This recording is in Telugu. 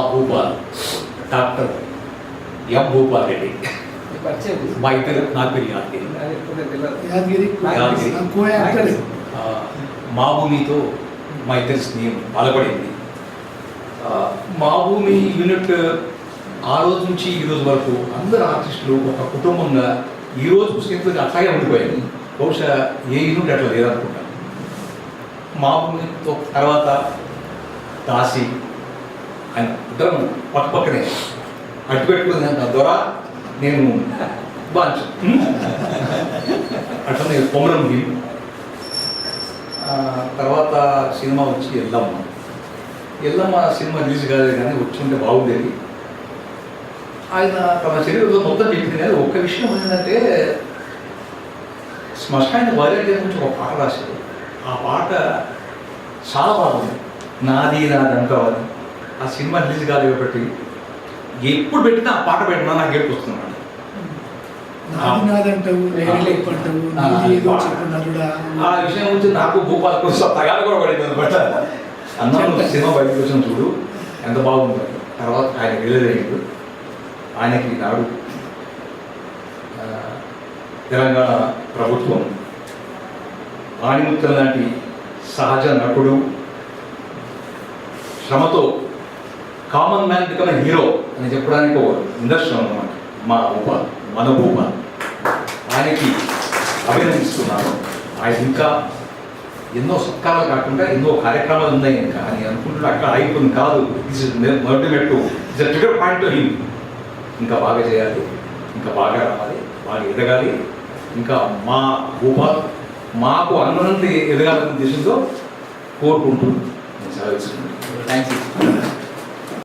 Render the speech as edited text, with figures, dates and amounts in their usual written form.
భూపాల్ డాక్టర్ ఎం భూపాల్ రెడ్డి మా ఇద్దరు నాకు పేరు యాదగిరి మా భూమితో మా ఇద్దరి స్నేహం బలపడింది. మా భూమి యూనిట్ ఆ రోజు నుంచి ఈ రోజు వరకు అందరు ఆర్టిస్టులు ఒక కుటుంబంగా ఈ రోజు పుస్తకం అట్లాగే ఉండిపోయాయి. బహుశా ఏ యూనిట్ అట్లా లేదనుకుంటాను. మా భూమితో తర్వాత దాసి ఆయన ఇద్దరం పక్కనే అడ్డు పెట్టుకుని ద్వారా నేను బాగా అట్లా నేను కొమరం భీమ్. తర్వాత సినిమా వచ్చి ఎల్లమ్మ సినిమా రిలీజ్ కాలేదు కానీ వచ్చి ఉంటే బాగుండేది. ఆయన తన శరీరంలో మొత్తం చెప్పింది కానీ ఒక్క విషయం ఏంటంటే శ్మశాన వారి గురించి ఒక పాట రాశారు. ఆ పాట చాలా బాగుంది. నాది అంటారు. ఆ సినిమా రిలీజ్ కాదు కాబట్టి ఎప్పుడు పెట్టినా ఆ పాట పెట్టినా నాకు ఏడుపు వస్తున్నాడు. ఆ విషయం గురించి నాకు భూపాల్ కోసం తగాద కూడా పడింది అనమాట. అన్నాను సినిమా బయటకు వచ్చిన చూడు ఎంత బాగుంది. తర్వాత ఆయన రిలీజ్ అయ్యాడు. ఆయనకి నాడు తెలంగాణ ప్రభుత్వం ఆణిముత్యం లాంటి సహజ నటుడు, శ్రమతో కామన్ మ్యాన్ బికమ్ హీరో అని చెప్పడానికి ఒక నిదర్శనం అన్నమాట మన భూపాల్. ఆయనకి అభినందిస్తున్నాను. ఆయన ఇంకా ఎన్నో సత్కారాలు కాకుండా ఎన్నో కార్యక్రమాలు ఉన్నాయి ఇంకా అని అనుకుంటున్నా. అక్కడ అయిపోయింది కాదు. దిస్ ఇస్ మొదటి మెట్టు, it's a trigger point to him. ఇంకా బాగా చేయాలి, ఇంకా బాగా రావాలి, బాగా ఎదగాలి. ఇంకా మా భూపాల్ మాకు అనుగుణంగా ఎదగాలనే ఉద్దేశంతో కోరుకుంటూ నేను సెలవు ఇస్తున్నాను. Thank you.